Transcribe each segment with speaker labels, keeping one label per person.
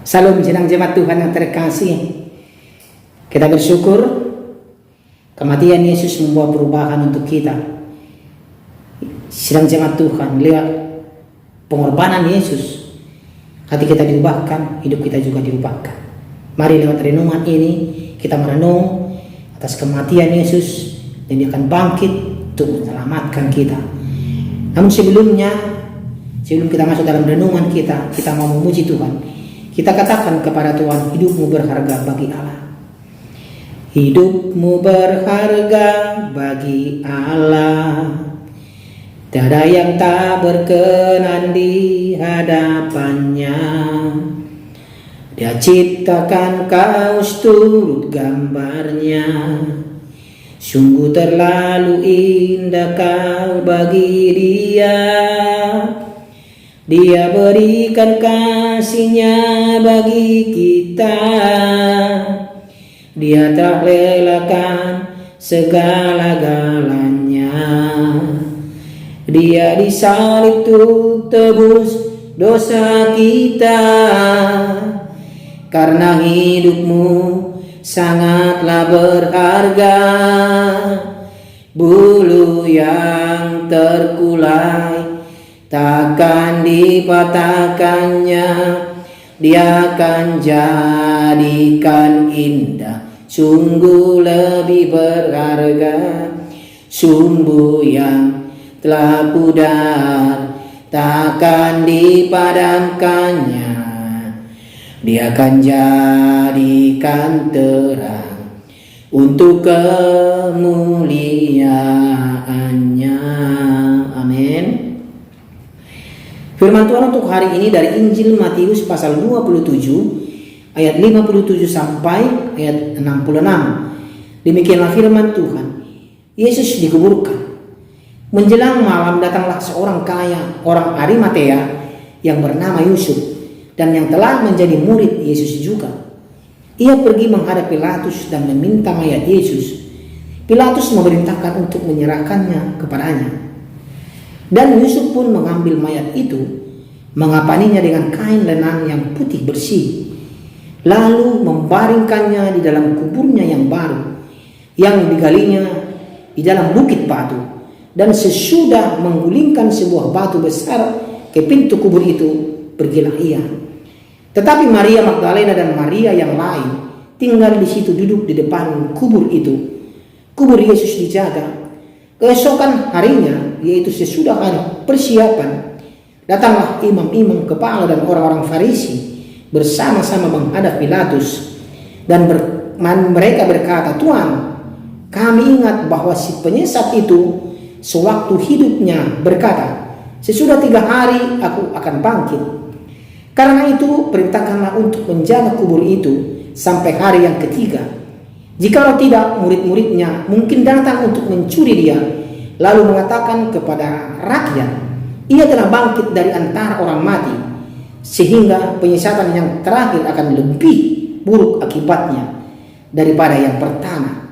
Speaker 1: Salam sidang jemaat Tuhan yang terkasih. Kita bersyukur kematian Yesus membawa perubahan untuk kita. Sidang jemaat Tuhan, lewat pengorbanan Yesus, hati kita diubahkan, hidup kita juga diubahkan. Mari lewat renungan ini kita merenung atas kematian Yesus dan Dia akan bangkit untuk menyelamatkan kita. Namun sebelum kita masuk dalam renungan kita mau memuji Tuhan. Kita katakan kepada Tuhan, hidupmu berharga bagi Allah. Hidupmu berharga bagi Allah. Tiada yang tak berkenan di hadapannya. Dia ciptakan kau turut gambarnya. Sungguh terlalu indah kau bagi Dia. Dia berikan kasih-Nya bagi kita. Dia telah relakan segala-galanya. Dia disalib untuk tebus dosa kita. Karena hidupmu sangatlah berharga. Bulu yang terkulai takkan dipatahkannya. Dia akan jadikan indah. Sungguh lebih berharga. Sumbu yang telah pudar takkan dipadamkannya. Dia akan jadikan terang untuk kemuliaannya. Amin. Firman Tuhan untuk hari ini dari Injil Matius pasal 27 ayat 57 sampai ayat 66. Demikianlah firman Tuhan. Yesus dikuburkan. Menjelang malam datanglah seorang kaya, orang Arimatea yang bernama Yusuf dan yang telah menjadi murid Yesus juga. Ia pergi menghadap Pilatus dan meminta mayat Yesus. Pilatus memerintahkan untuk menyerahkannya kepadanya. Dan Yusuf pun mengambil mayat itu, mengapaninya dengan kain lenan yang putih bersih, lalu membaringkannya di dalam kuburnya yang baru, yang digalinya di dalam bukit batu. Dan sesudah menggulingkan sebuah batu besar ke pintu kubur itu, pergilah ia. Tetapi Maria Magdalena dan Maria yang lain tinggal di situ duduk di depan kubur itu. Kubur Yesus dijaga. Keesokan harinya, yaitu sesudah hari persiapan, datanglah imam-imam kepala dan orang-orang Farisi bersama-sama menghadap Pilatus. Dan mereka berkata, "Tuan, kami ingat bahwa si penyesat itu sewaktu hidupnya berkata, 'Sesudah 3 hari aku akan bangkit.' Karena itu perintahkanlah untuk menjaga kubur itu sampai hari yang ketiga. Jikalau tidak, murid-muridnya mungkin datang untuk mencuri dia, lalu mengatakan kepada rakyat, 'Ia telah bangkit dari antara orang mati,' sehingga penyesatan yang terakhir akan lebih buruk akibatnya daripada yang pertama."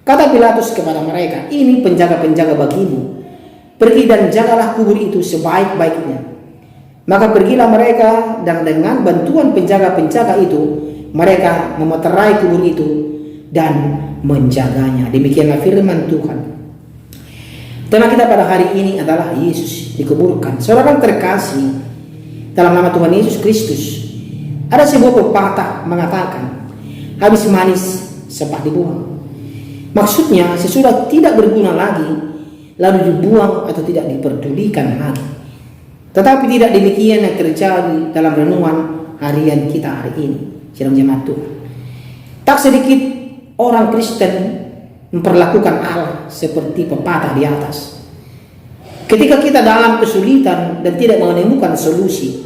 Speaker 1: Kata Pilatus kepada mereka, "Ini penjaga-penjaga bagimu. Pergi dan jagalah kubur itu sebaik-baiknya." Maka pergilah mereka, dan dengan bantuan penjaga-penjaga itu, mereka memeterai kubur itu dan menjaganya. Demikianlah firman Tuhan. Tema kita pada hari ini adalah Yesus dikuburkan. Saudara terkasih, dalam nama Tuhan Yesus Kristus, ada sebuah pepatah mengatakan, habis manis sepah dibuang. Maksudnya sesudah tidak berguna lagi, lalu dibuang atau tidak diperdulikan lagi. Tetapi tidak demikian yang terjadi dalam renungan harian kita hari ini, sidang jemaat Tuhan. Tak sedikit orang Kristen memperlakukan Allah seperti pepatah di atas. Ketika kita dalam kesulitan dan tidak menemukan solusi,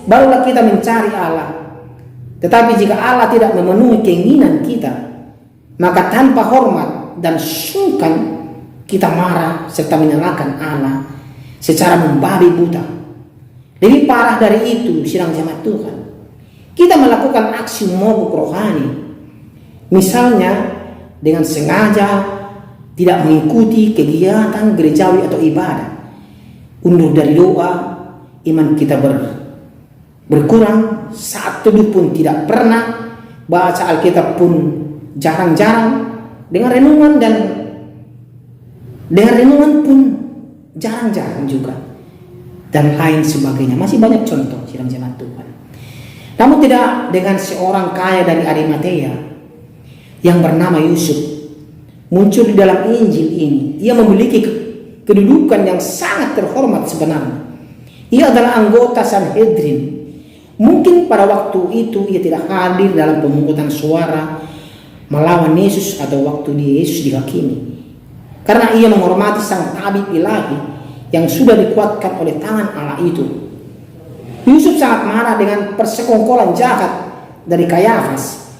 Speaker 1: barulah kita mencari Allah. Tetapi jika Allah tidak memenuhi keinginan kita, maka tanpa hormat dan sungkan kita marah serta menyalahkan Allah secara membabi buta. Lebih parah dari itu, sidang jemaat Tuhan, kita melakukan aksi mogok rohani. Misalnya dengan sengaja tidak mengikuti kegiatan gerejawi atau ibadah, undur dari doa, iman kita berkurang, saat teduh pun tidak pernah, baca Alkitab pun jarang-jarang, dengan renungan pun jarang-jarang juga, dan lain sebagainya. Masih banyak contoh sidang jemaat Tuhan. Namun tidak dengan seorang kaya dari Arimatea yang bernama Yusuf muncul di dalam Injil ini. Ia memiliki kedudukan yang sangat terhormat sebenarnya. Ia adalah anggota Sanhedrin. Mungkin pada waktu itu ia tidak hadir dalam pemungutan suara melawan Yesus atau waktu Yesus dihakimi, karena ia menghormati sang tabib ilahi yang sudah dikuatkan oleh tangan Allah itu. Yusuf sangat marah dengan persekongkolan jahat dari Kayafas,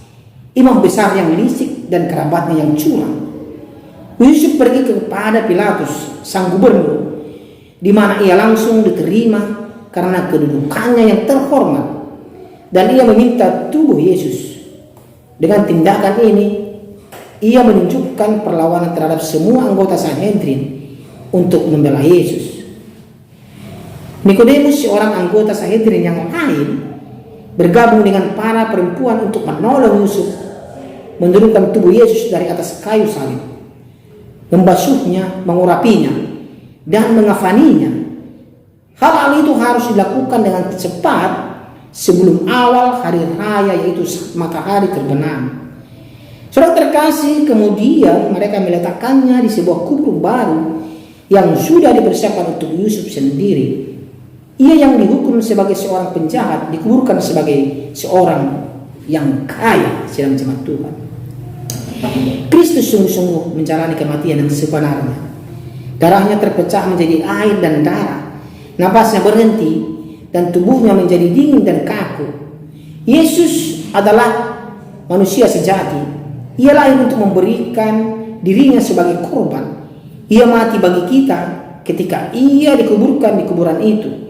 Speaker 1: imam besar yang licik, dan kerabatnya yang curang. Yusuf pergi kepada Pilatus, sang gubernur, di mana ia langsung diterima karena kedudukannya yang terhormat, dan ia meminta tubuh Yesus. Dengan tindakan ini, ia menunjukkan perlawanan terhadap semua anggota Sanhedrin untuk membela Yesus. Nikodemus, seorang anggota Sanhedrin yang lain, bergabung dengan para perempuan untuk menolong Yusuf menurunkan tubuh Yesus dari atas kayu salib, membasuhnya, mengurapinya, dan mengafaninya. Hal itu harus dilakukan dengan cepat sebelum awal hari raya, yaitu matahari terbenam. Saudara terkasih, kemudian mereka meletakkannya di sebuah kubur baru yang sudah dipersiapkan untuk Yusuf sendiri. Ia yang dihukum sebagai seorang penjahat dikuburkan sebagai seorang yang kaya. Sidang jemaat Tuhan, Kristus sungguh-sungguh menjalani kematian yang sebenarnya. Darahnya terpecah menjadi air dan darah, napasnya berhenti, dan tubuhnya menjadi dingin dan kaku. Yesus adalah manusia sejati. Ia lahir untuk memberikan dirinya sebagai korban. Ia mati bagi kita ketika ia dikuburkan di kuburan itu.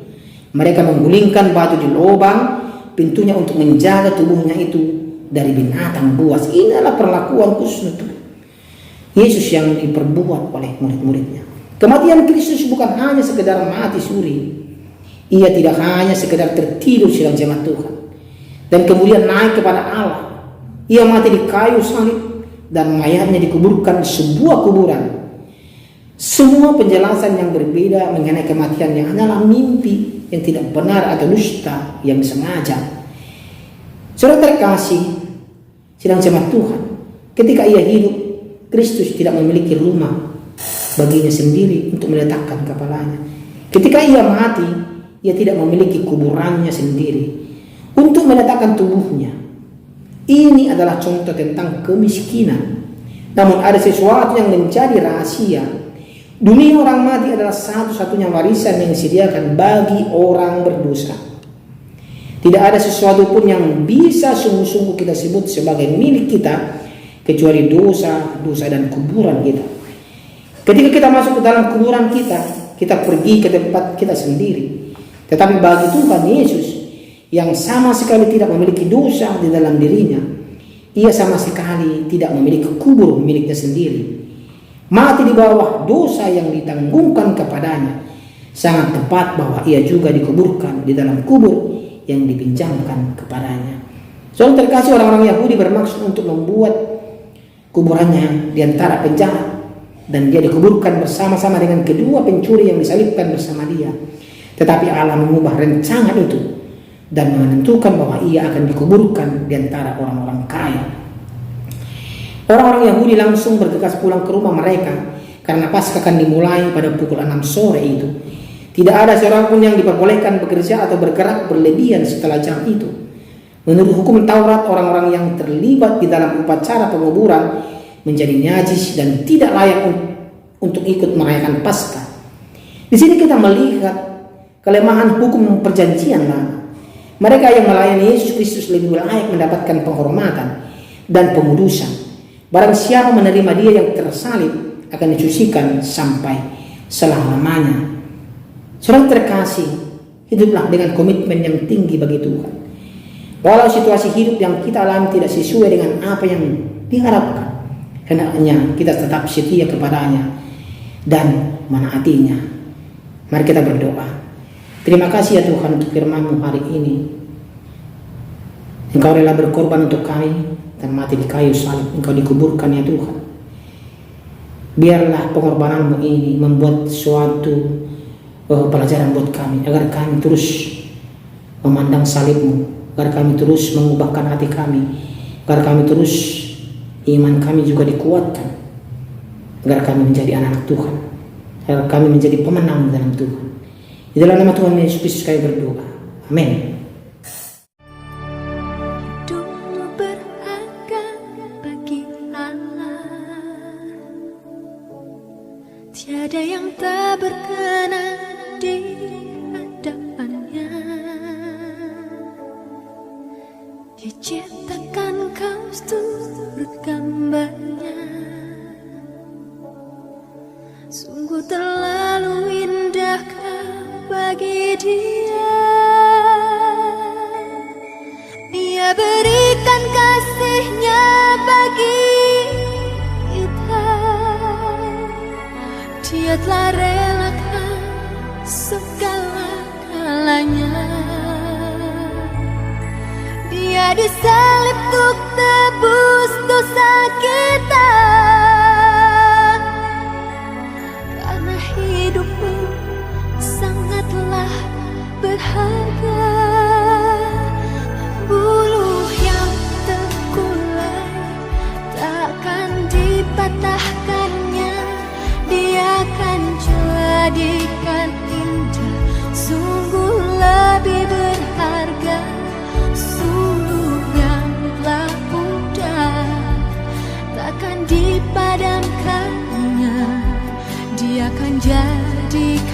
Speaker 1: Mereka menggulingkan batu di lubang pintunya untuk menjaga tubuhnya itu dari binatang buas. Inilah perlakuan khusus untuk Yesus yang diperbuat oleh murid-muridnya. Kematian Kristus bukan hanya sekedar mati suri. Ia tidak hanya sekedar tertidur sidang jemaat Tuhan dan kemudian naik kepada Allah. Ia mati di kayu salib dan mayatnya dikuburkan di sebuah kuburan. Semua penjelasan yang berbeda mengenai kematiannya hanyalah mimpi yang tidak benar atau dusta yang sengaja. Saudara terkasih sidang jemaat Tuhan, ketika ia hidup, Kristus tidak memiliki rumah baginya sendiri untuk meletakkan kepalanya. Ketika ia mati, ia tidak memiliki kuburannya sendiri untuk meletakkan tubuhnya. Ini adalah contoh tentang kemiskinan. Namun ada sesuatu yang menjadi rahasia. Dunia orang mati adalah satu-satunya warisan yang disediakan bagi orang berdosa. Tidak ada sesuatu pun yang bisa sungguh-sungguh kita sebut sebagai milik kita kecuali dosa dan kuburan kita. Ketika kita masuk ke dalam kuburan kita pergi ke tempat kita sendiri. Tetapi bagi Tuhan Yesus yang sama sekali tidak memiliki dosa di dalam dirinya, ia sama sekali tidak memiliki kubur miliknya sendiri. Mati di bawah dosa yang ditanggungkan kepadanya. Sangat tepat bahwa ia juga dikuburkan di dalam kubur yang dipinjamkan kepadanya. Saudara terkasih, orang-orang Yahudi bermaksud untuk membuat kuburannya di antara penjahat, dan dia dikuburkan bersama-sama dengan kedua pencuri yang disalibkan bersama dia. Tetapi Allah mengubah rencana itu dan menentukan bahwa ia akan dikuburkan di antara orang-orang kaya. Orang-orang Yahudi langsung bergegas pulang ke rumah mereka karena Paskah akan dimulai pada pukul 6 sore itu. Tidak ada seorang pun yang diperbolehkan bekerja atau bergerak berlebihan setelah jam itu. Menurut hukum Taurat, orang-orang yang terlibat di dalam upacara penguburan menjadi najis dan tidak layak untuk ikut merayakan Paskah. Di sini kita melihat kelemahan hukum perjanjian lama. Mereka yang melayani Yesus Kristus lebih layak mendapatkan penghormatan dan pengudusan. Barang siapa menerima dia yang tersalib akan disucikan sampai selama-lamanya. Saudara terkasih, hiduplah dengan komitmen yang tinggi bagi Tuhan. Walau situasi hidup yang kita alami tidak sesuai dengan apa yang diharapkan, hendaknya kita tetap setia kepadanya dan menaatinya. Mari kita berdoa. Terima kasih ya Tuhan untuk firman-Mu hari ini. Engkau rela berkorban untuk kami dan mati di kayu salib. Engkau dikuburkan ya Tuhan. Biarlah pengorbananmu ini membuat suatu pelajaran buat kami, agar kami terus memandang salibmu, agar kami terus mengubahkan hati kami, agar kami terus iman kami juga dikuatkan, agar kami menjadi anak-anak Tuhan, agar kami menjadi pemenang dalam Tuhan. Di dalam nama Tuhan Yesus Kristus kami berdoa. Amin.
Speaker 2: Tiada yang tak berkenan di hadapannya. Dia ciptakan kostum bergambarnya. Sungguh terlalu indahkah bagi dia. Dia berikan kasihnya bagi kita. Dia telah relakan segala-galanya. Dia disalib untuk tebus dosa kita. Karena hidupmu sangatlah berharga. Buluh yang terkulai takkan dipatahkannya. Dia akan jadikan indah, sungguh lebih berharga. Sungguh yang telah pudar takkan dipadamkannya. Dia akan jadikan